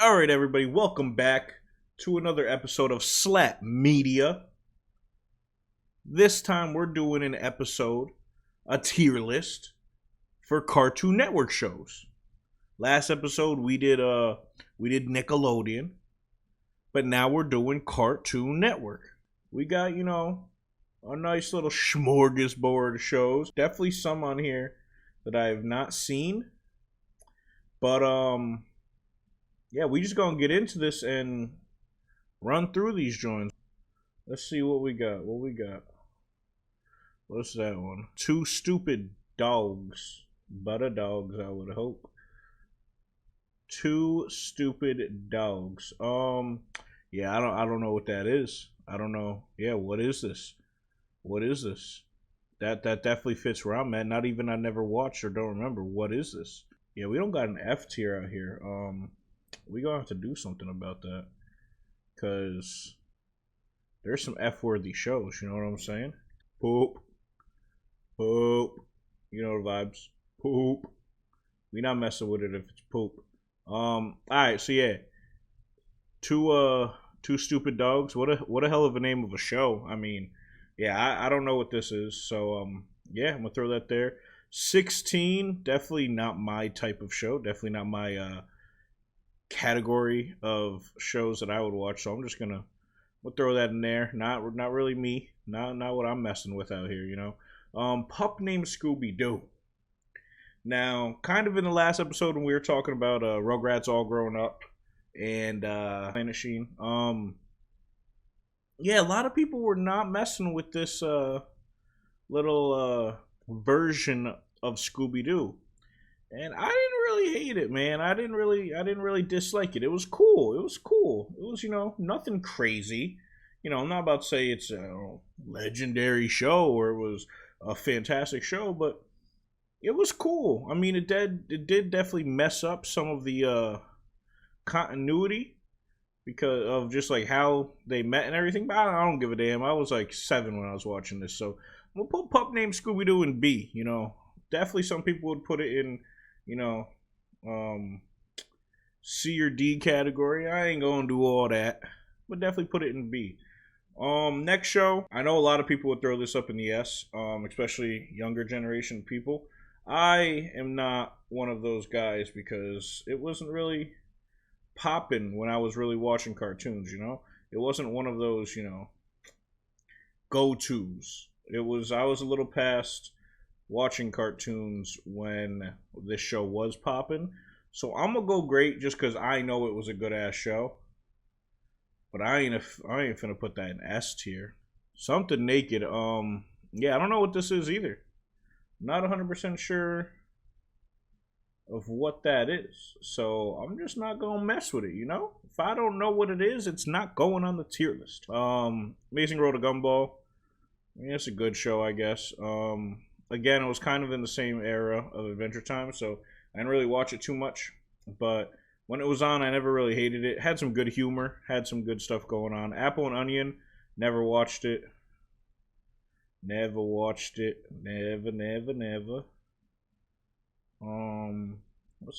All right, everybody, welcome back to another episode of Slap Media. This time we're doing an episode, a tier list for Cartoon Network shows. Last episode we did Nickelodeon, but now we're doing Cartoon Network. We got, a nice little smorgasbord of shows. Definitely some on here that I have not seen. But yeah, we just gonna get into this and run through these joints. Let's see what we got. What's that one? Two Stupid Dogs. Butter dogs, I would hope. Two Stupid Dogs. Yeah, I don't know what that is. I don't know. Yeah, what is this? That definitely fits where I'm at. Not even I never watched or don't remember. What is this? Yeah, we don't got an F tier out here. We gonna have to do something about that, cause there's some F-worthy shows. You know what I'm saying? Poop. You know the vibes. Poop. We not messing with it if it's poop. All right. So yeah, two Stupid Dogs. What a hell of a name of a show. I mean, yeah, I don't know what this is. So yeah, I'm gonna throw that there. 16, definitely not my type of show. Definitely not my category of shows that I would watch. So I'm just gonna we'll throw that in there. Not really me. Not what I'm messing with out here. Pup Named Scooby Doo. Now, kind of in the last episode when we were talking about Rugrats All Grown Up and Planet Sheen. Yeah, a lot of people were not messing with this little version of Scooby Doo. And I didn't really hate it, man. I didn't really dislike it. It was cool. It was, nothing crazy. I'm not about to say it's a legendary show or it was a fantastic show, but it was cool. I mean, it did definitely mess up some of the continuity because of just like how they met and everything. But I don't give a damn. I was like 7 when I was watching this, so we'll put Pup Named Scooby Doo in B. Definitely some people would put it in, C or D category. I ain't gonna do all that, but definitely put it in B. Next show, I know a lot of people would throw this up in the S, especially younger generation people. I am not one of those guys because it wasn't really popping when I was really watching cartoons. It wasn't one of those, go-tos. I was a little past watching cartoons when this show was popping. So I'm gonna go great just because I know it was a good ass show. But I ain't finna put that in S tier. Something Naked. Yeah, I don't know what this is either. Not 100% sure of what that is. So I'm just not gonna mess with it. If I don't know what it is, it's not going on the tier list. Amazing World of Gumball. I mean, it's a good show, I guess. Again, it was kind of in the same era of Adventure Time, so I didn't really watch it too much. But when it was on, I never really hated it. Had some good humor, had some good stuff going on. Apple and Onion, never watched it. Never. What's the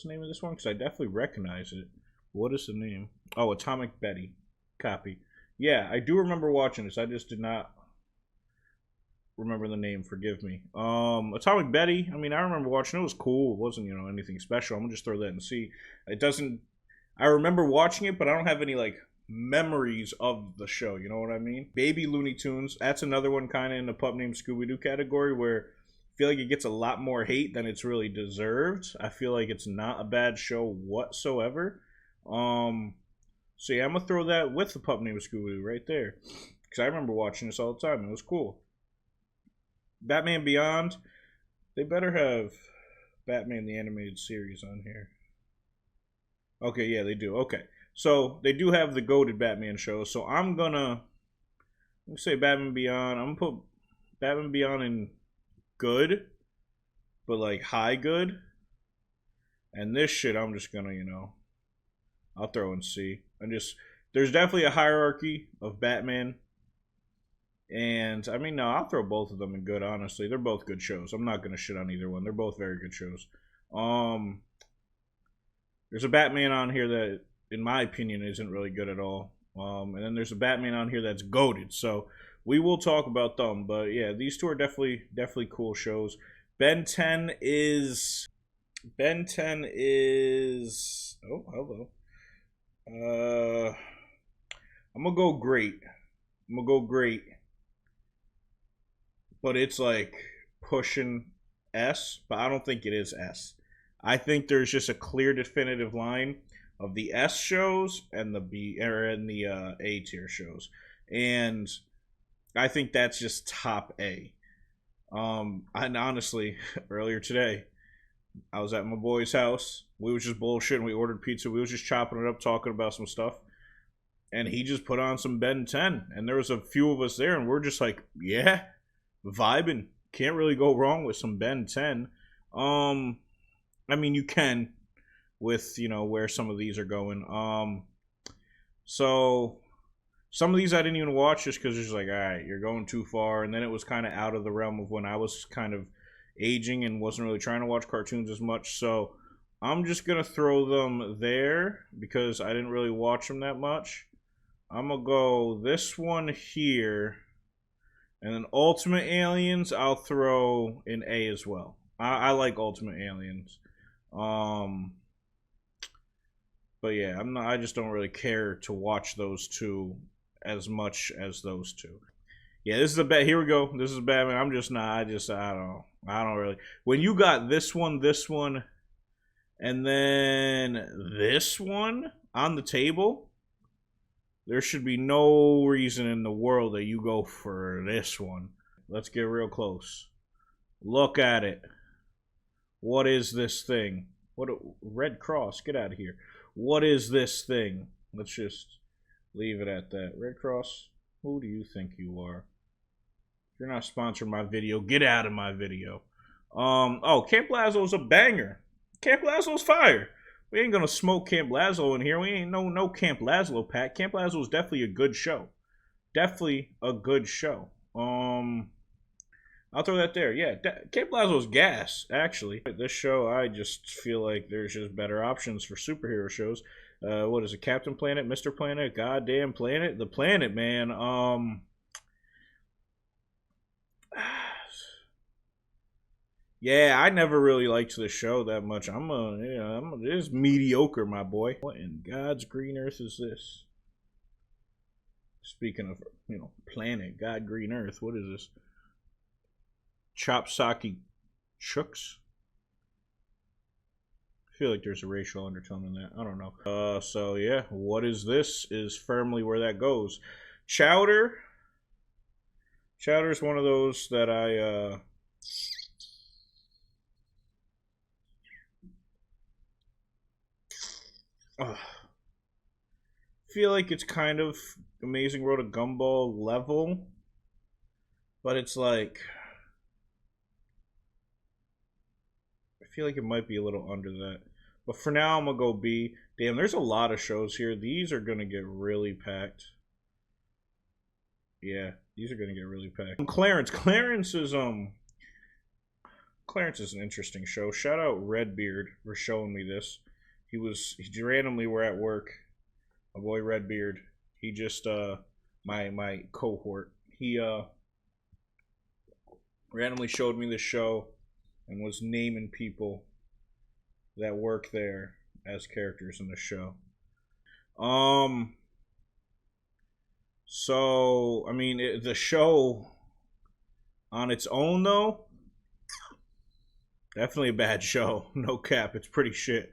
name of this one? Because I definitely recognize it. What is the name? Oh, Atomic Betty. Copy. Yeah, I do remember watching this. I just did not remember the name, forgive me. Atomic Betty, I mean, I remember watching it. It was cool. It wasn't, anything special. I'm gonna just throw that in C. I remember watching it, but I don't have any like memories of the show, you know what I mean? Baby Looney Tunes, that's another one kind of in the Pup Named Scooby Doo category where I feel like it gets a lot more hate than it's really deserved. I feel like it's not a bad show whatsoever. So yeah, I'm gonna throw that with the Pup Named Scooby Doo right there. Because I remember watching this all the time. It was cool. Batman Beyond, they better have Batman the Animated Series on here. Okay, yeah, they do. Okay. So they do have the goated Batman show. So I'm gonna say Batman Beyond. I'm gonna put Batman Beyond in good, but like high good. And this shit I'm just gonna, I'll throw in C. There's definitely a hierarchy of Batman. And I mean, no, I'll throw both of them in good. Honestly, they're both good shows. I'm not gonna shit on either one. They're both very good shows. There's a Batman on here that in my opinion, isn't really good at all. And then there's a Batman on here that's goated. So we will talk about them. But yeah, these two are definitely cool shows. Ben 10 is oh, hello. I'm gonna go great. But it's like pushing S, but I don't think it is S. I think there's just a clear definitive line of the S shows and the B or and the A tier shows. And I think that's just top A. And honestly, earlier today, I was at my boy's house. We was just bullshitting. We ordered pizza. We was just chopping it up, talking about some stuff. And he just put on some Ben 10. And there was a few of us there, and we're just like, yeah, vibing. Can't really go wrong with some Ben 10. I mean, you can with, where some of these are going. So some of these I didn't even watch just because it's like, all right, you're going too far. And then it was kind of out of the realm of when I was kind of aging and wasn't really trying to watch cartoons as much. So I'm just going to throw them there because I didn't really watch them that much. I'm going to go this one here. And then Ultimate Aliens, I'll throw in A as well. I like Ultimate Aliens. But yeah, I just don't really care to watch those two as much as those two. Yeah, this is a bad. Here we go. This is Batman. I'm just not. I don't really. When you got this one, and then this one on the table, there should be no reason in the world that you go for this one. Let's get real close. Look at it. What is this thing? What a Red Cross, get out of here. What is this thing? Let's just leave it at that. Red Cross, who do you think you are? If you're not sponsoring my video, get out of my video. Oh, Camp Lazlo's a banger. Camp Lazlo's fire. We ain't gonna smoke Camp Lazlo in here. We ain't no Camp Lazlo pack. Camp Lazlo is definitely a good show. Definitely a good show. I'll throw that there. Yeah, Camp Lazlo's gas, actually. This show, I just feel like there's just better options for superhero shows. What is it? Captain Planet, Mr. Planet, Goddamn Planet, the Planet, man. Yeah, I never really liked the show that much. It's mediocre, my boy. What in God's green earth is this? Speaking of, planet, God, green earth, what is this? Chopsaki Chooks? I feel like there's a racial undertone in that. I don't know. So yeah, what is this is firmly where that goes. Chowder. Chowder's one of those that I feel like it's kind of Amazing World of Gumball level, but it's like I feel like it might be a little under that. But for now, I'm gonna go B. Damn, there's a lot of shows here. These are gonna get really packed. Yeah, these are gonna get really packed. Clarence is an interesting show. Shout out Redbeard for showing me this. He randomly were at work. My boy Redbeard. He just my cohort. He randomly showed me this show and was naming people that work there as characters in the show. So I mean, the show on its own though, definitely a bad show. No cap, it's pretty shit.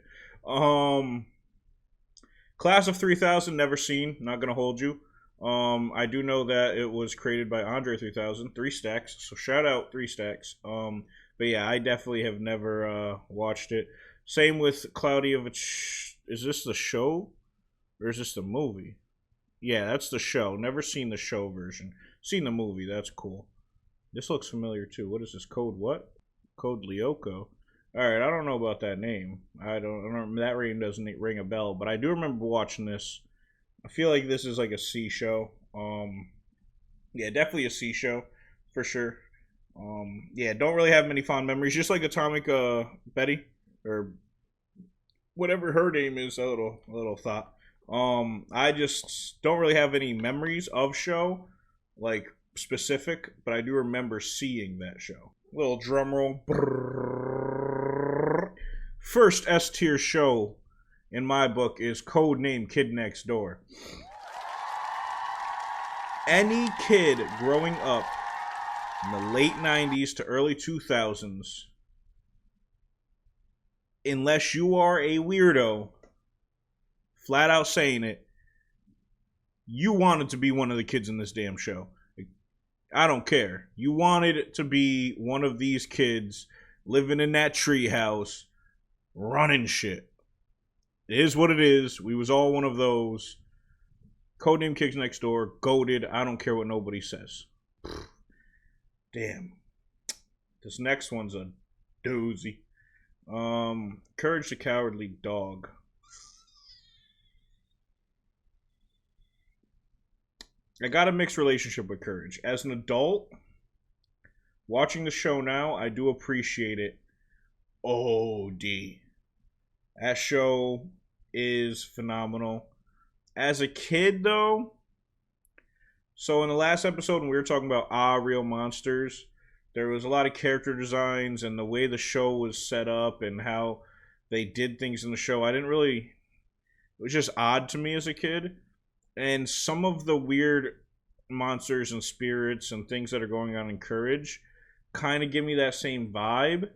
Class of 3000, never seen. Not gonna hold you. I do know that it was created by Andre 3000, 3 Stacks. So shout out 3 Stacks. But yeah, I definitely have never watched it. Same with Cloudy of is this the show or is this the movie? Yeah, that's the show. Never seen the show version. Seen the movie. That's cool. This looks familiar too. What is this? Code what? Code Lyoko. All right, I don't know about that name. I don't. That name doesn't ring a bell, but I do remember watching this. I feel like this is like a C show. Yeah, definitely a C show for sure. Yeah, don't really have many fond memories. Just like Atomic Betty or whatever her name is. A little thought. I just don't really have any memories of show, like specific, but I do remember seeing that show. Little drum roll. Brrrr. First S tier show in my book is Codename Kid Next Door. Any kid growing up in the late 90s to early 2000s, unless you are a weirdo, flat out saying it, you wanted to be one of the kids in this damn show. I don't care. You wanted to be one of these kids living in that treehouse, running shit. It is what it is. We was all one of those. Codename Kids Next Door, goated. I don't care what nobody says. Damn. This next one's a doozy. Courage the Cowardly Dog. I got a mixed relationship with Courage. As an adult, watching the show now, I do appreciate it. OD. That show is phenomenal. As a kid, though, so in the last episode when we were talking about Real Monsters, there was a lot of character designs and the way the show was set up and how they did things in the show. It was just odd to me as a kid. And some of the weird monsters and spirits and things that are going on in Courage kind of give me that same vibe.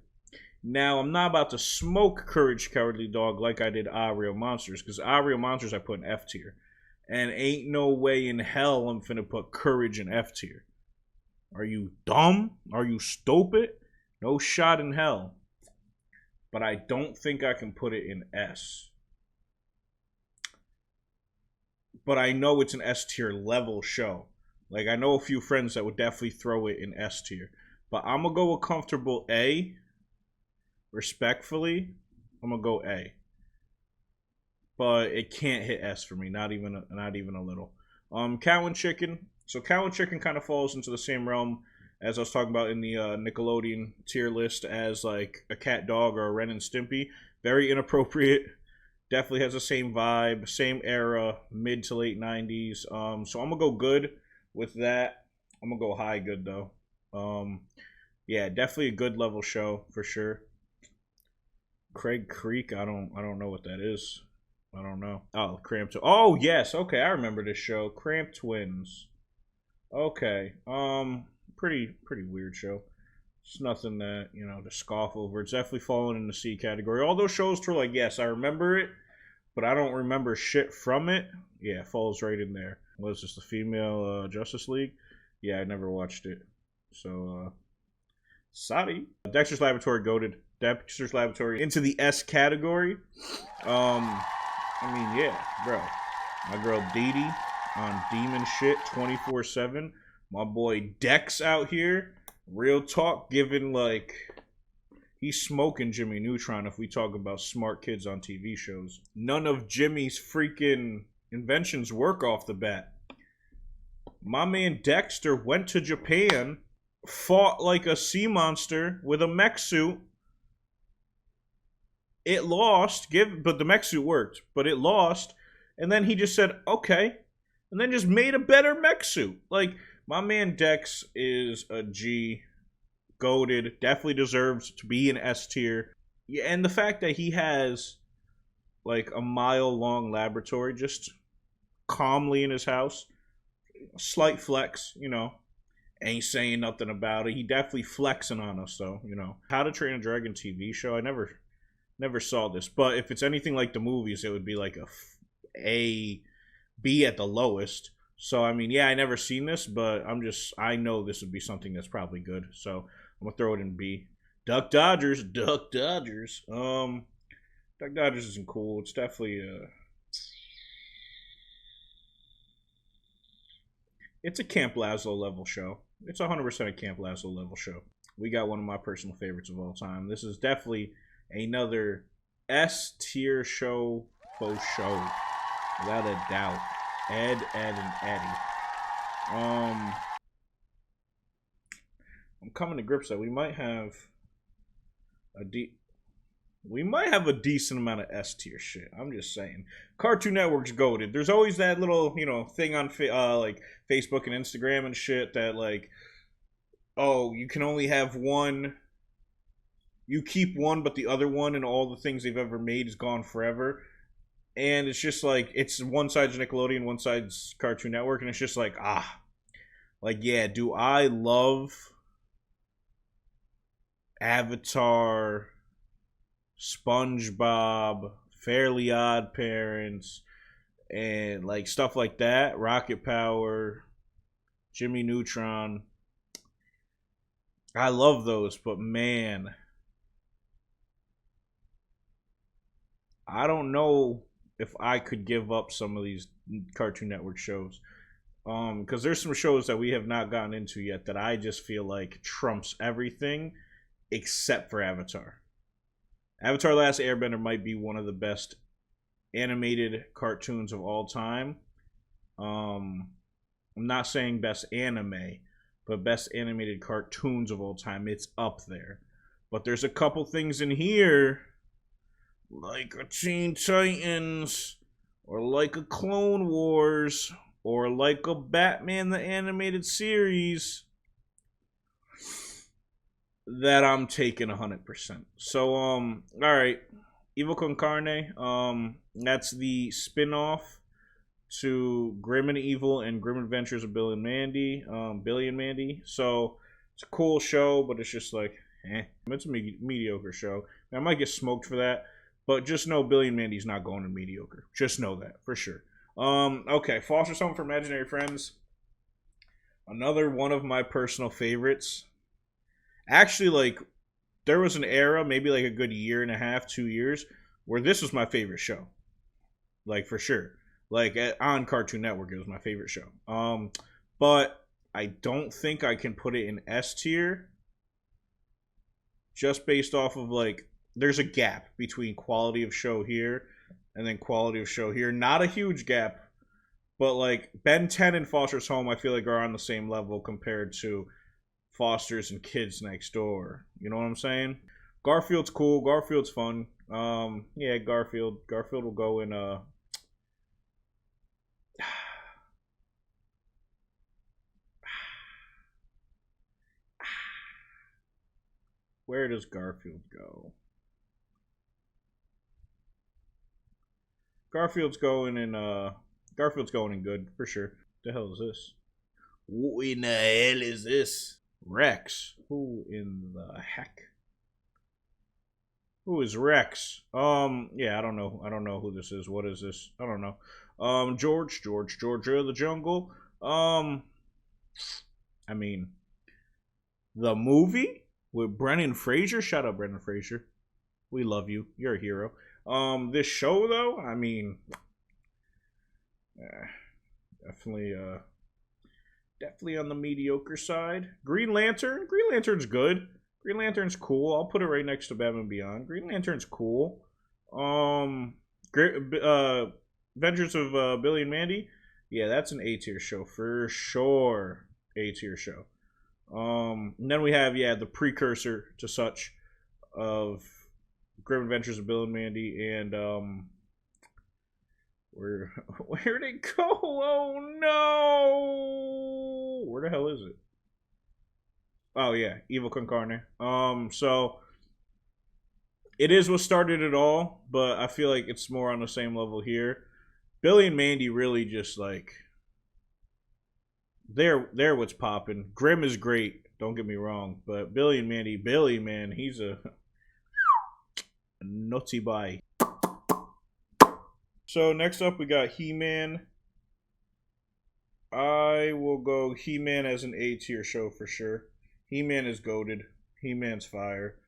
Now, I'm not about to smoke Courage Cowardly Dog like I did Real Monsters, because Real Monsters I put in F tier. And ain't no way in hell I'm finna put Courage in F tier. Are you dumb? Are you stupid? No shot in hell. But I don't think I can put it in S. But I know it's an S tier level show. Like, I know a few friends that would definitely throw it in S tier. But I'm going to go with comfortable A. Respectfully, I'm going to go A. But it can't hit S for me. Not even a little. Cow and Chicken. So Cow and Chicken kind of falls into the same realm as I was talking about in the Nickelodeon tier list as like a cat dog or a Ren and Stimpy. Very inappropriate. Definitely has the same vibe, same era, mid to late 90s. So I'm going to go good with that. I'm going to go high good, though. Yeah, definitely a good level show, for sure. Craig Creek, I don't know what that is. I don't know. Oh, Cramp Twins. Oh, yes. Okay, I remember this show. Cramp Twins. Okay. Pretty weird show. It's nothing that, to scoff over. It's definitely fallen in the C category. All those shows were like, yes, I remember it, but I don't remember shit from it. Yeah, it falls right in there. Was this the female Justice League? Yeah, I never watched it. So, sorry. Dexter's Laboratory goated. Dexter's Laboratory into the S category. Yeah, bro. My girl Dee Dee on demon shit 24/7. My boy Dex out here. Real talk, given like he's smoking Jimmy Neutron if we talk about smart kids on TV shows. None of Jimmy's freaking inventions work off the bat. My man Dexter went to Japan, fought like a sea monster with a mech suit. It lost, but the mech suit worked, but it lost, and then he just said, okay, and then just made a better mech suit. Like, my man Dex is a G, goated, definitely deserves to be an S tier. Yeah, and the fact that he has like a mile-long laboratory just calmly in his house, slight flex, ain't saying nothing about it. He definitely flexing on us, though, How to Train a Dragon TV show, I never saw this, but if it's anything like the movies, it would be like a B at the lowest. So, yeah, I never seen this, but I know this would be something that's probably good. So, I'm going to throw it in B. Duck Dodgers. Duck Dodgers isn't cool. It's definitely, it's a Camp Lazlo level show. It's 100% a Camp Lazlo level show. We got one of my personal favorites of all time. This is definitely another S tier show for show. Without a doubt. Ed, and Eddie. I'm coming to grips that we might have a We might have a decent amount of S tier shit. I'm just saying. Cartoon Network's goated. There's always that little, thing on like Facebook and Instagram and shit that like, oh, you can only have one. You keep one, but the other one and all the things they've ever made is gone forever. And it's just like it's one side's Nickelodeon, one side's Cartoon Network, and it's just like like yeah, do I love Avatar, SpongeBob, Fairly Odd Parents, and like stuff like that, Rocket Power, Jimmy Neutron. I love those, but man, I don't know if I could give up some of these Cartoon Network shows. Because there's some shows that we have not gotten into yet that I just feel like trumps everything except for Avatar. Avatar Last Airbender might be one of the best animated cartoons of all time. I'm not saying best anime, but best animated cartoons of all time. It's up there. But there's a couple things in here, like a Teen Titans, or like a Clone Wars, or like a Batman the Animated Series, that I'm taking 100%. So, alright. Evil Con Carne, that's the spin-off to Grim and Evil and Grim Adventures of Billy and Mandy. So, it's a cool show, but it's just like, it's a mediocre show. I might get smoked for that, but just know Billy and Mandy's not going to mediocre. Just know that, for sure. Okay, Foster's Home for Imaginary Friends. Another one of my personal favorites. Actually, like, there was an era, maybe like a good year and a half, 2 years, where this was my favorite show. Like, for sure. Like, on Cartoon Network, it was my favorite show. But I don't think I can put it in S tier. Just based off of, like, there's a gap between quality of show here and then quality of show here. Not a huge gap, but, like, Ben 10 and Foster's Home, I feel like, are on the same level compared to Foster's and Kids Next Door. You know what I'm saying? Garfield's cool. Garfield's fun. Yeah, Garfield. Garfield will go in where does Garfield go? Garfield's going in good for sure. What the hell is this? Who in the hell is this? Rex. Who in the heck? Who is Rex? Yeah, I don't know. I don't know who this is. What is this? I don't know. Georgia the Jungle. I mean, the movie with Brendan Fraser. Shout out Brendan Fraser. We love you. You're a hero. This show though, I mean, definitely on the mediocre side. Green Lantern. Green Lantern's good. Green Lantern's cool. I'll put it right next to Batman Beyond. Green Lantern's cool. Adventures of Billy and Mandy. Yeah, that's an A tier show for sure. A tier show. And then we have the precursor to such of Grim Adventures of Bill and Mandy, and where'd it go? Oh no! Where the hell is it? Oh yeah, Evil Con Carne. So it is what started it all, but I feel like it's more on the same level here. Billy and Mandy really just like they're what's popping. Grim is great, don't get me wrong, but Billy and Mandy, Billy, man, he's a nutty boy. So next up we got He-Man. I will go He-Man as an A tier show for sure. He-Man is goated. He-Man's fire.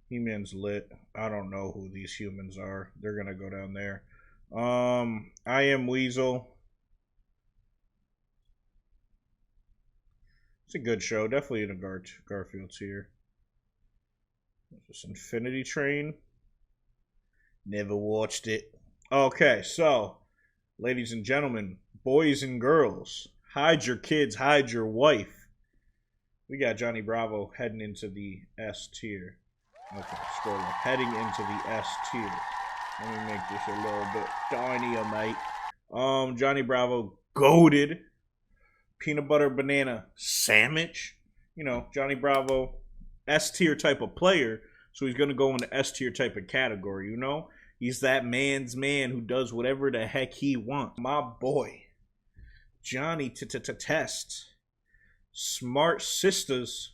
He-Man's lit. I don't know who these humans are. They're gonna go down there. I Am Weasel. It's a good show. Definitely in a Garfield's here. This Infinity Train. Never watched it. Okay, so, ladies and gentlemen, boys and girls, hide your kids, hide your wife. We got Johnny Bravo heading into the S tier. Okay, scroll up. Heading into the S tier. Let me make this a little bit tinier, mate. Johnny Bravo, goated. Peanut butter banana sandwich. You know, Johnny Bravo, S tier type of player. So he's going to go in the S tier type of category, you know? He's that man's man who does whatever the heck he wants. My boy, Johnny Test. Smart sisters.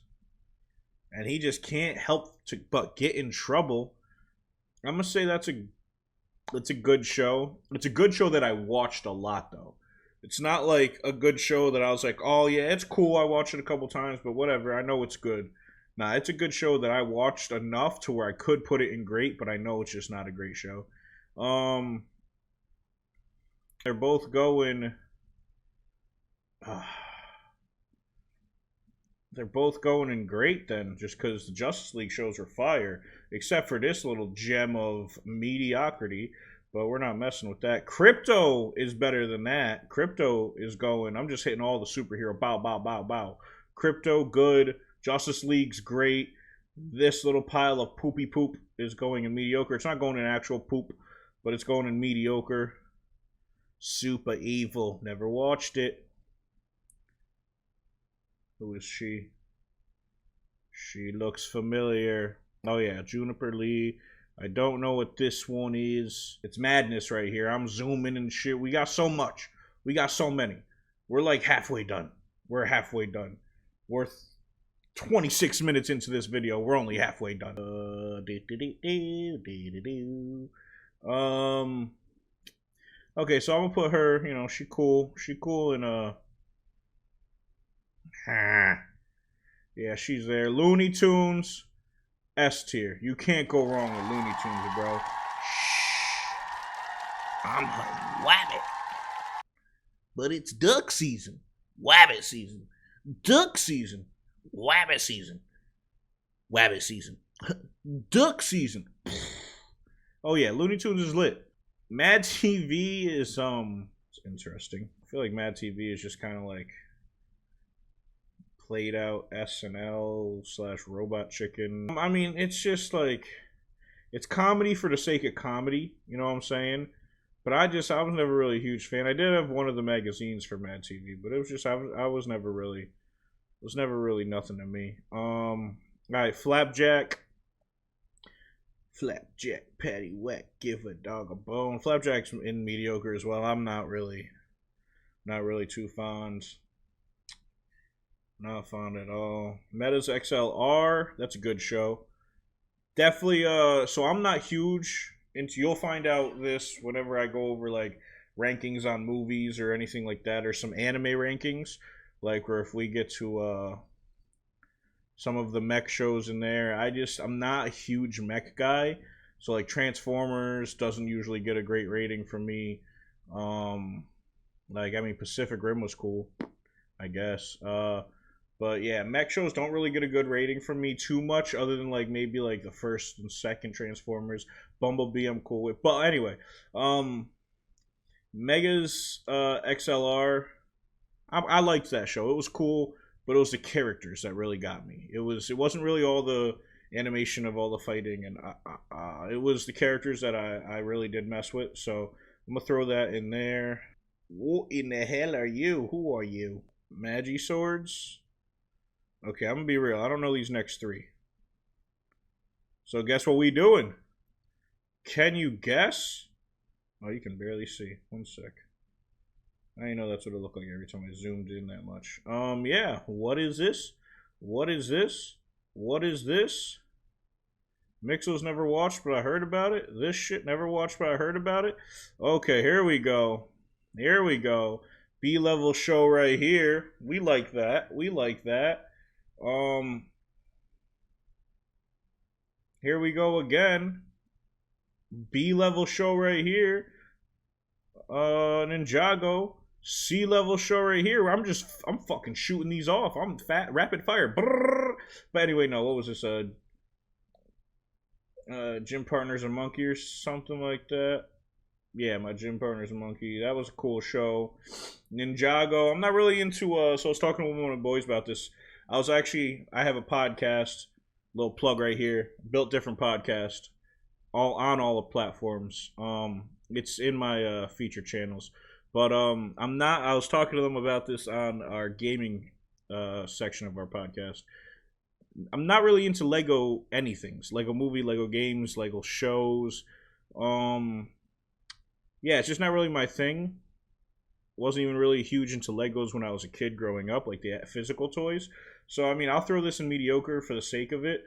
And he just can't help but get in trouble. I'm going to say that's a good show. It's a good show that I watched a lot, though. It's not like a good show that I was like, oh, yeah, it's cool. I watched it a couple times, but whatever. I know it's good. Nah, it's a good show that I watched enough to where I could put it in great, but I know it's just not a great show. They're both going... they're both going in great then, just because the Justice League shows are fire, except for this little gem of mediocrity. But we're not messing with that. Crypto is better than that. Crypto is going. I'm just hitting all the superhero. Bow, bow, bow, bow. Crypto, good. Justice League's great. This little pile of poopy poop is going in mediocre. It's not going in actual poop, but it's going in mediocre. Super evil. Never watched it. Who is she? She looks familiar. Oh, yeah. Juniper Lee. I don't know what this one is. It's madness right here. I'm zooming and shit. We got so much. We got so many. We're like halfway done. We're halfway done. We're 26 minutes into this video. We're only halfway done. Okay, so I'm gonna put her, you know, she cool. She cool in yeah, she's there. Looney Tunes, S tier. You can't go wrong with Looney Tunes, bro. I'm her wabbit. But it's duck season. Wabbit season. Duck season. Wabbit season. Wabbit season. Duck season. Oh yeah, Looney Tunes is lit. Mad TV is it's interesting. I feel like Mad TV is just kind of like played out SNL / Robot Chicken. I mean, it's just like, it's comedy for the sake of comedy, you know what I'm saying? But I was never really a huge fan. I did have one of the magazines for Mad TV, but it was just, I was never really, nothing to me. All right, Flapjack, patty whack, give a dog a bone. Flapjack's in mediocre as well. I'm not really too fond. Not fond at all. Metas XLR, that's a good show. Definitely, so I'm not huge into, you'll find out this whenever I go over like rankings on movies or anything like that, or some anime rankings, like where if we get to some of the mech shows in there, I'm not a huge mech guy. So like Transformers doesn't usually get a great rating from me. Like, I mean, Pacific Rim was cool, I guess. But yeah, mech shows don't really get a good rating from me too much, other than like maybe like the first and second Transformers. Bumblebee I'm cool with. But anyway, Megas XLR, I liked that show. It was cool, but it was the characters that really got me. It wasn't really all the animation of all the fighting, and it was the characters that I really did mess with. So I'm gonna throw that in there. What in the hell are you? Who are you? Magi swords. Okay, I'm gonna be real. I don't know these next three. So guess what we doing? Can you guess? Oh, you can barely see. One sec. I know that's what it looked like every time I zoomed in that much. Yeah. What is this? What is this? What is this? Mixel's never watched, but I heard about it. This shit never watched, but I heard about it. Okay, here we go. Here we go. B-level show right here. We like that. We like that. Here we go again. B-level show right here. Ninjago. C-level show right here. I'm fucking shooting these off. I'm rapid fire. Brrr. But anyway, no, what was this? Gym Partner's a Monkey or something like that. Yeah, my gym partner's a monkey. That was a cool show. Ninjago. I'm not really into, so I was talking to one of my boys about this. I have a podcast Little plug right here. Built Different podcast, all on all the platforms. It's in my feature channels, but I'm not. I was talking to them about this on our gaming section of our podcast. I'm not really into Lego anythings. Lego movie, Lego games, Lego shows. Um, yeah, it's just not really my thing. Wasn't even really huge into Legos when I was a kid growing up, like the physical toys. So I mean, I'll throw this in mediocre for the sake of it.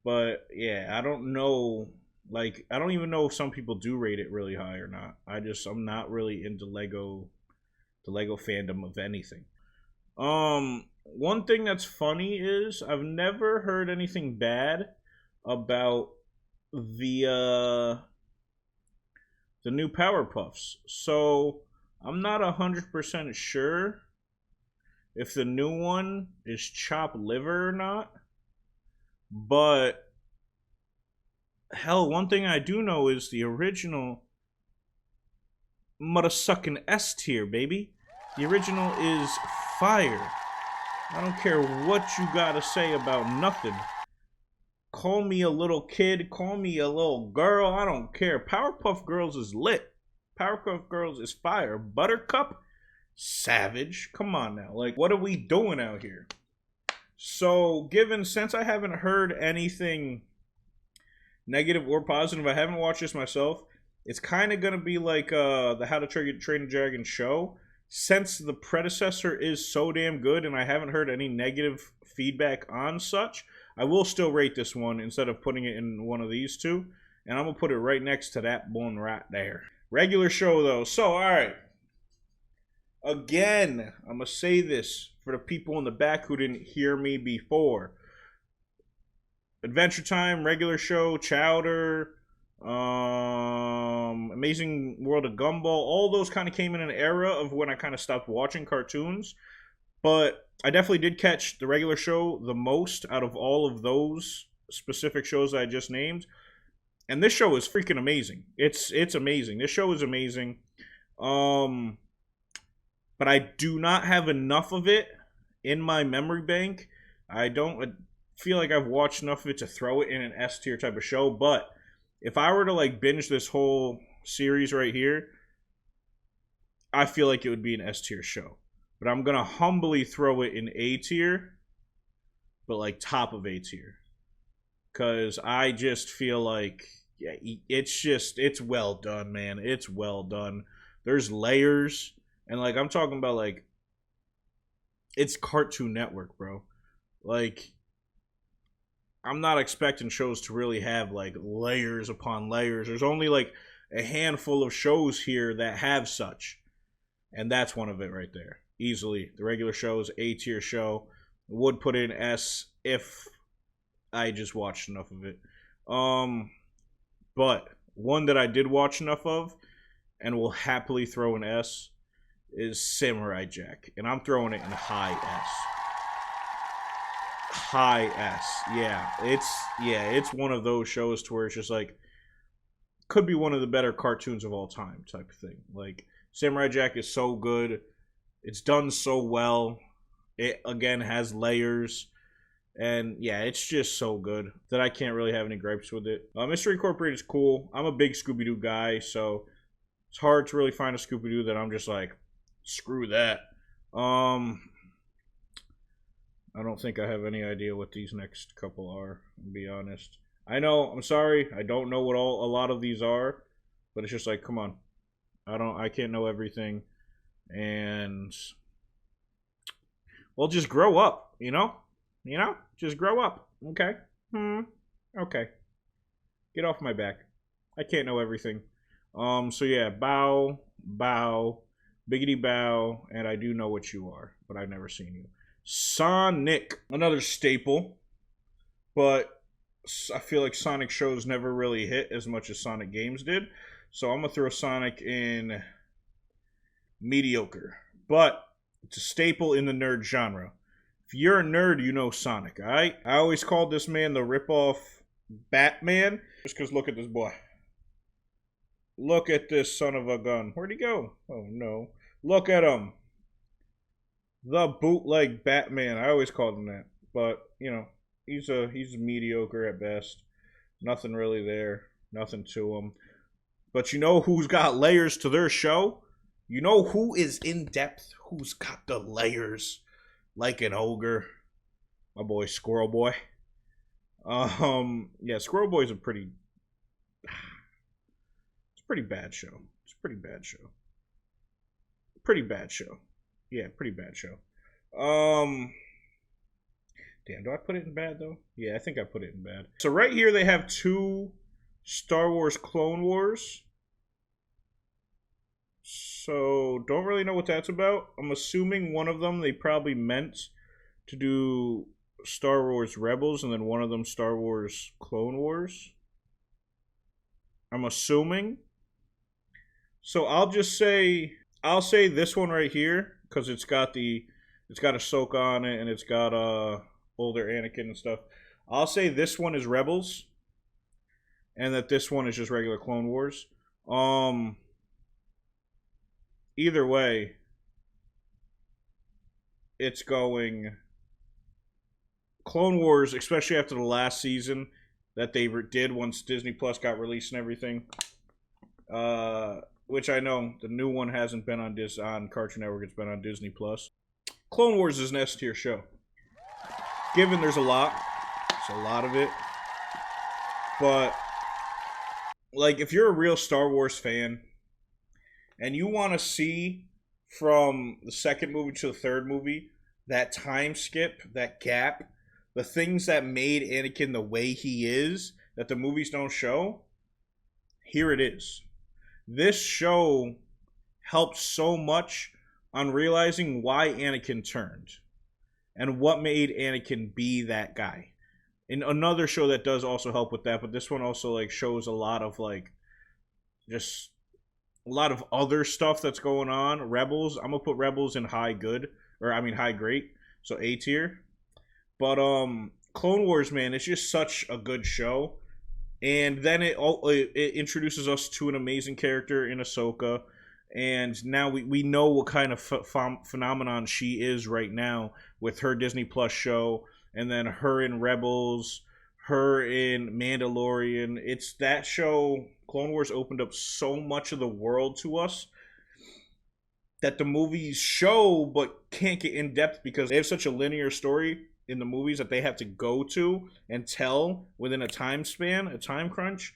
But yeah, I don't know. Like, I don't even know if some people do rate it really high or not. I'm not really into the Lego fandom of anything. One thing that's funny is I've never heard anything bad about the the new Powerpuffs. So I'm not 100% sure if the new one is chopped liver or not. But hell, one thing I do know is the original mother sucking S tier, baby. The original is fire. I don't care what you gotta say about nothing. Call me a little kid, call me a little girl, I don't care. Powerpuff Girls is lit. Powerpuff Girls is fire. Buttercup, savage. Come on now. Like, what are we doing out here? So, since I haven't heard anything negative or positive, I haven't watched this myself, it's kind of going to be like the How to Train a Dragon show. Since the predecessor is so damn good and I haven't heard any negative feedback on such, I will still rate this one instead of putting it in one of these two. And I'm going to put it right next to that one right there. Regular show, though. So, alright. Again, I'm going to say this for the people in the back who didn't hear me before. Adventure Time, regular show, Chowder, Amazing World of Gumball, all those kind of came in an era of when I kind of stopped watching cartoons. But I definitely did catch the regular show the most out of all of those specific shows I just named. And this show is freaking amazing. It's amazing. This show is amazing. But I do not have enough of it in my memory bank. I don't feel like I've watched enough of it to throw it in an S tier type of show. But if I were to like binge this whole series right here, I feel like it would be an S tier show. But I'm going to humbly throw it in A tier, but like top of A tier. Because I just feel like, yeah, it's well done, man. It's well done. There's layers. And like, I'm talking about like, it's Cartoon Network, bro. Like, I'm not expecting shows to really have like layers upon layers. There's only like a handful of shows here that have such. And that's one of it right there. Easily. The regular show is A tier show. Would put in S if I just watched enough of it. But one that I did watch enough of and will happily throw an S is Samurai Jack. And I'm throwing it in high S. High S. Yeah. It's one of those shows to where it's just like could be one of the better cartoons of all time type of thing. Like Samurai Jack is so good. It's done so well. It, again, has layers. And, yeah, it's just so good that I can't really have any gripes with it. Mystery Incorporated is cool. I'm a big Scooby-Doo guy, so it's hard to really find a Scooby-Doo that I'm just like, screw that. I don't think I have any idea what these next couple are, to be honest. I'm sorry, I don't know what a lot of these are, but it's just like, come on. I can't know everything. And well, just grow up, you know? Just grow up. Okay. Okay. Get off my back. I can't know everything. So yeah, bow, biggity bow, and I do know what you are, but I've never seen you. Sonic, another staple, but I feel like Sonic shows never really hit as much as Sonic games did. So I'm gonna throw Sonic in mediocre, but it's a staple in the nerd genre. If you're a nerd, you know Sonic, alright? I always called this man the ripoff Batman, just because look at this boy. Look at this son of a gun. Where'd he go? Oh no. Look at him. The bootleg Batman. I always called him that, but, you know, he's mediocre at best. Nothing really there. Nothing to him. But you know who's got layers to their show? You know who is in depth? Who's got the layers like an ogre? My boy Squirrel Boy. Yeah, Squirrel Boy's a pretty bad show. It's a pretty bad show. Pretty bad show. Yeah, pretty bad show. Um, Damn, do I put it in bad though? Yeah, I think I put it in bad. So right here they have two Star Wars Clone Wars. So don't really know what that's about. I'm assuming one of them they probably meant to do Star Wars Rebels and then one of them Star Wars Clone Wars. I'm assuming. So I'll say this one right here because it's got Ahsoka on it and it's got older Anakin and stuff. I'll say this one is Rebels and that this one is just regular Clone Wars. Either way, it's going Clone Wars, especially after the last season that they did once Disney Plus got released and everything. Which I know the new one hasn't been on Cartoon Network. It's been on Disney Plus. Clone Wars is an S tier show. Given there's a lot of it, but like if you're a real Star Wars fan and you want to see from the second movie to the third movie that time skip, that gap, the things that made Anakin the way he is that the movies don't show, here it is. This show helped so much on realizing why Anakin turned and what made Anakin be that guy. In another show that does also help with that, but this one also like shows a lot of like just a lot of other stuff that's going on. Rebels, I'm gonna put Rebels in high great, so A tier. But Clone Wars, man, it's just such a good show. And then it introduces us to an amazing character in Ahsoka. And now we know what kind of phenomenon she is right now with her Disney Plus show. And then her in Rebels, her in Mandalorian. It's that show, Clone Wars opened up so much of the world to us that the movies show but can't get in depth because they have such a linear story in the movies that they have to go to and tell within a time span, a time crunch,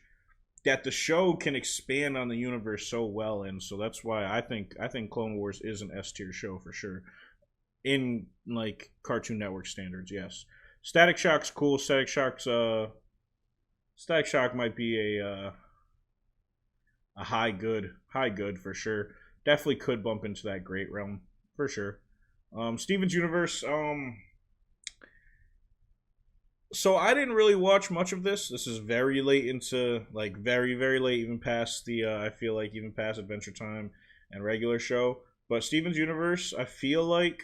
that the show can expand on the universe so well. And so that's why I think Clone Wars is an S tier show for sure. In like Cartoon Network standards, yes. Static Shock's cool. Static Shock might be a high good for sure. Definitely could bump into that great realm for sure. Steven's Universe, so I didn't really watch much of this. This is very late into like very very late, even past the I feel like even past Adventure Time and regular show. But Steven's Universe, I feel like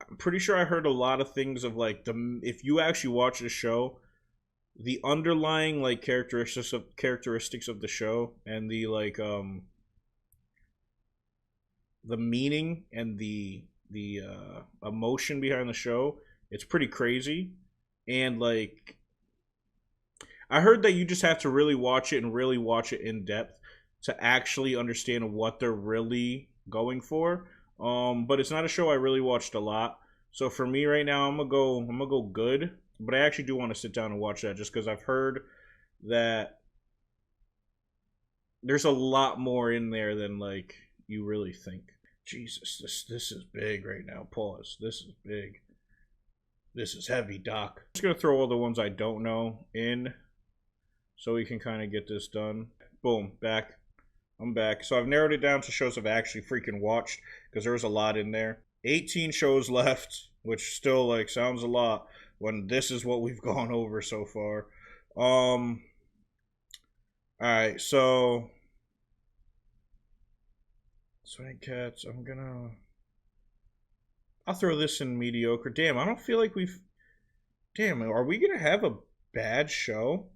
I'm pretty sure I heard a lot of things of like if you actually watch the show, the underlying like characteristics of the show and the like the meaning and the emotion behind the show, it's pretty crazy. And like I heard that you just have to really watch it and really watch it in depth to actually understand what they're really going for. But it's not a show I really watched a lot. So for me right now, I'm gonna go good. But I actually do want to sit down and watch that just because I've heard that there's a lot more in there than like you really think. Jesus, this is big right now. Pause. This is big. This is heavy, Doc. I'm just gonna throw all the ones I don't know in so we can kind of get this done. Boom, back. I'm back. So I've narrowed it down to shows I've actually freaking watched because there was a lot in there. 18 shows left, which still like sounds a lot when this is what we've gone over so far. Alright, so Swag Cats, I'll throw this in mediocre. Damn, I don't feel like damn, are we gonna have a bad show?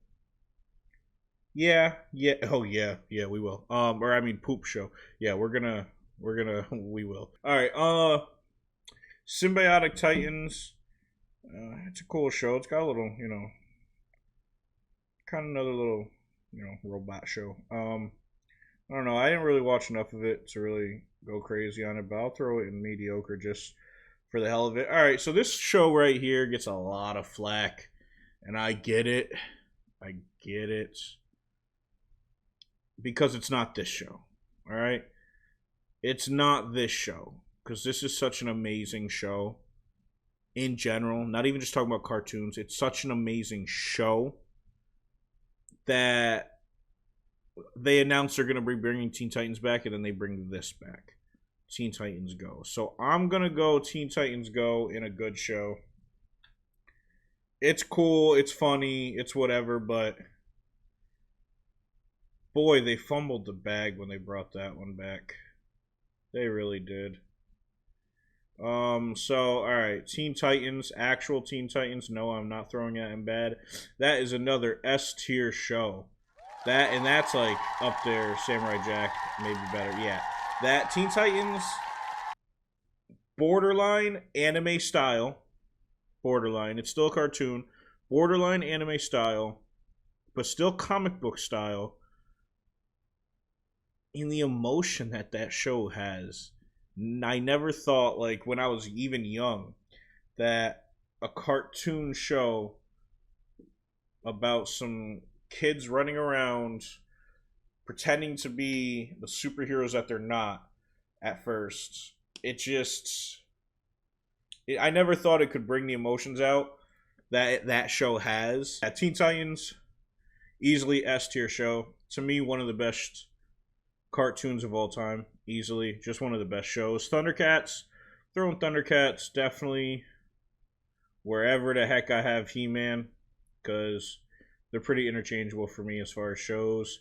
Yeah, oh yeah, we will. Or I mean poop show. Yeah, we will. Alright, Symbiotic Titans. It's a cool show. It's got a little, kind of another little, robot show. I don't know. I didn't really watch enough of it to really go crazy on it, but I'll throw it in mediocre just for the hell of it. All right, so this show right here gets a lot of flack, and I get it. I get it. Because it's not this show. All right? It's not this show. Because this is such an amazing show in general. Not even just talking about cartoons. It's such an amazing show that they announced they're going to be bringing Teen Titans back, and then they bring this back. Teen Titans Go. So I'm going to go Teen Titans Go in a good show. It's cool. It's funny. It's whatever, but boy, they fumbled the bag when they brought that one back. They really did. So, alright. Teen Titans, actual Teen Titans. No, I'm not throwing that in bad. That is another S tier show. That's like up there, Samurai Jack, maybe better. Yeah. That Teen Titans, borderline anime style. Borderline. It's still a cartoon. Borderline anime style, but still comic book style. In the emotion that show has. I never thought, like, when I was even young, that a cartoon show about some kids running around pretending to be the superheroes that they're not at first. I never thought it could bring the emotions out that show has. At Teen Titans, easily S tier show. To me, one of the best cartoons of all time. Easily. Just one of the best shows. Thundercats. Throwing Thundercats definitely wherever the heck I have He-Man. Because they're pretty interchangeable for me as far as shows.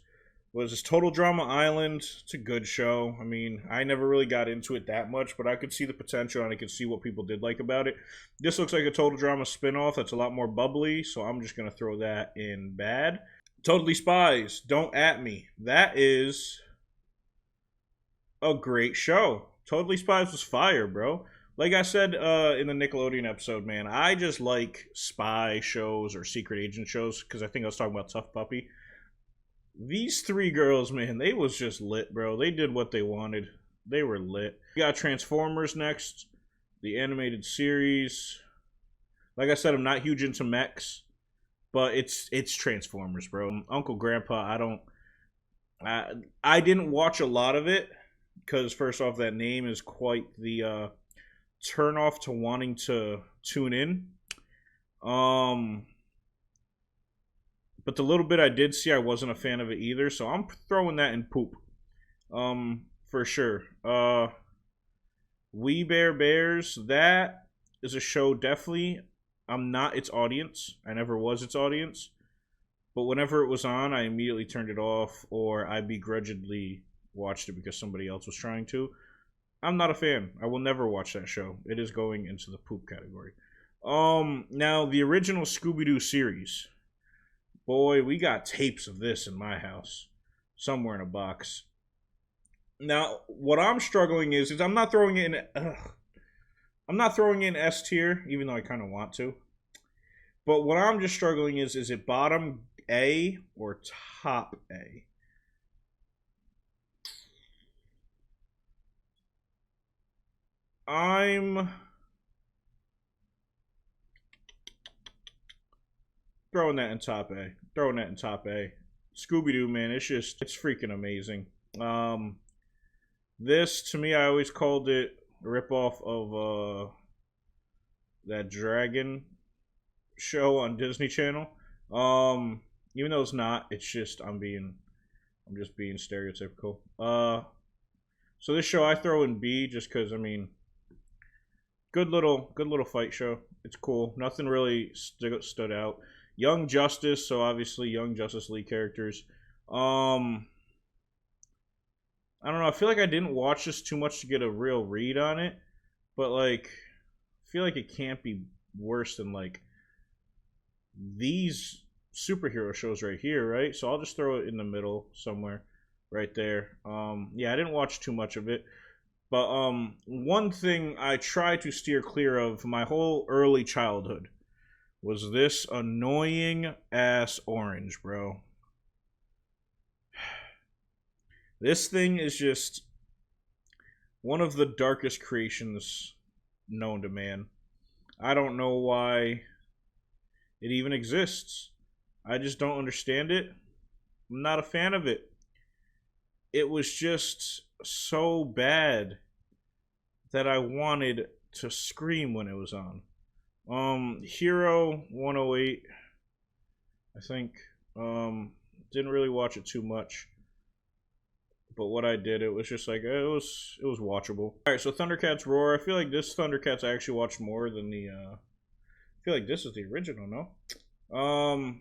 Was this Total Drama Island? It's a good show. I mean, I never really got into it that much, but I could see the potential and I could see what people did like about it. This looks like a Total Drama spinoff that's a lot more bubbly, so I'm just going to throw that in bad. Totally Spies. Don't at me. That is a great show. Totally Spies was fire, bro. Like I said in the Nickelodeon episode, man, I just like spy shows or secret agent shows because I think I was talking about Tough Puppy. These three girls, man, they was just lit, bro. They did what they wanted. They were lit. We got Transformers next, the animated series. Like I said, I'm not huge into mechs, but it's Transformers, bro. Uncle Grandpa, I didn't watch a lot of it because first off, that name is quite the turn off to wanting to tune in. But the little bit I did see, I wasn't a fan of it either, so I'm throwing that in poop. For sure. We Bare Bears, that is a show definitely. I'm not its audience. I never was its audience. But whenever it was on, I immediately turned it off, or I begrudgingly watched it because somebody else was trying to. I'm not a fan. I will never watch that show. It is going into the poop category. Now the original Scooby-Doo series. Boy, we got tapes of this in my house. Somewhere in a box. Now, what I'm struggling is I'm not throwing it in I'm not throwing in S tier, even though I kind of want to. But what I'm just struggling is it bottom A or top A? I'm throwing that in top A. Throwing that in top A. Scooby-Doo, man, it's freaking amazing. This, to me, I always called it a ripoff of that Dragon show on Disney Channel. Even though it's not, it's just I'm just being stereotypical. So this show I throw in B just because I mean, good little fight show. It's cool. Nothing really stood out. Young Justice, so obviously Young Justice League characters. I don't know. I feel like I didn't watch this too much to get a real read on it, but like, I feel like it can't be worse than like these superhero shows right here, right? So I'll just throw it in the middle somewhere, right there. Yeah, I didn't watch too much of it, But one thing I try to steer clear of my whole early childhood was this annoying ass orange, bro. This thing is just one of the darkest creations known to man. I don't know why it even exists. I just don't understand it. I'm not a fan of it. It was just so bad that I wanted to scream when it was on. Hero 108, I think. Didn't really watch it too much. But what I did, it was just like it was watchable. Alright, so Thundercats Roar. I feel like this Thundercats I actually watched more than the I feel like this is the original, no? I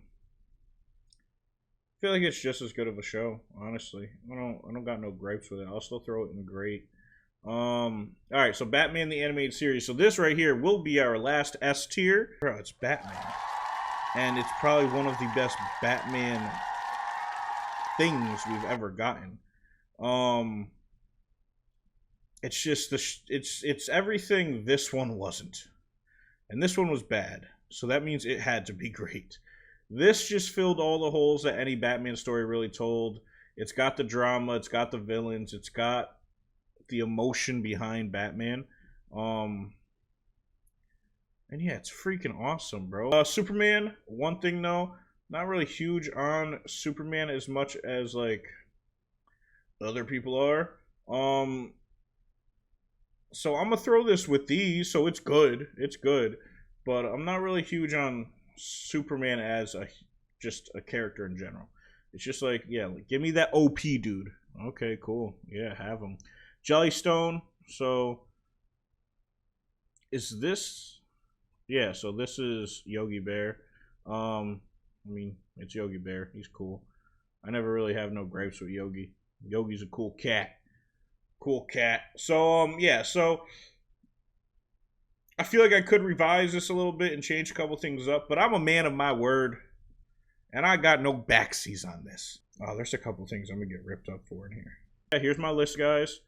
feel like it's just as good of a show, honestly. I don't got no gripes with it. I'll still throw it in great. Alright, so Batman the Animated Series. So this right here will be our last S tier. Bro, it's Batman. And it's probably one of the best Batman things we've ever gotten. It's just it's everything this one wasn't. And this one was bad. So that means it had to be great. This just filled all the holes that any Batman story really told. It's got the drama, it's got the villains, it's got the emotion behind Batman. And yeah, it's freaking awesome, bro. Superman, one thing though, not really huge on Superman as much as like other people are. So I'm gonna throw this with these, so it's good. It's good. But I'm not really huge on Superman as just a character in general. It's just like, yeah, like, give me that OP dude. Okay, cool. Yeah, have him. Jellystone. So is this? Yeah. So this is Yogi Bear. I mean, it's Yogi Bear. He's cool. I never really have no gripes with Yogi. Yogi's a cool cat. Cool cat. So yeah. So I feel like I could revise this a little bit and change a couple things up, but I'm a man of my word, and I got no backsies on this. Oh, there's a couple things I'm gonna get ripped up for in here. Yeah, here's my list, guys.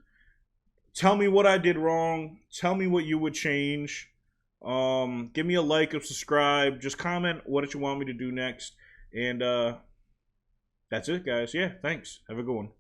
Tell me what I did wrong. Tell me what you would change. Give me a like and subscribe. Just comment what you want me to do next. And that's it, guys. Yeah, thanks. Have a good one.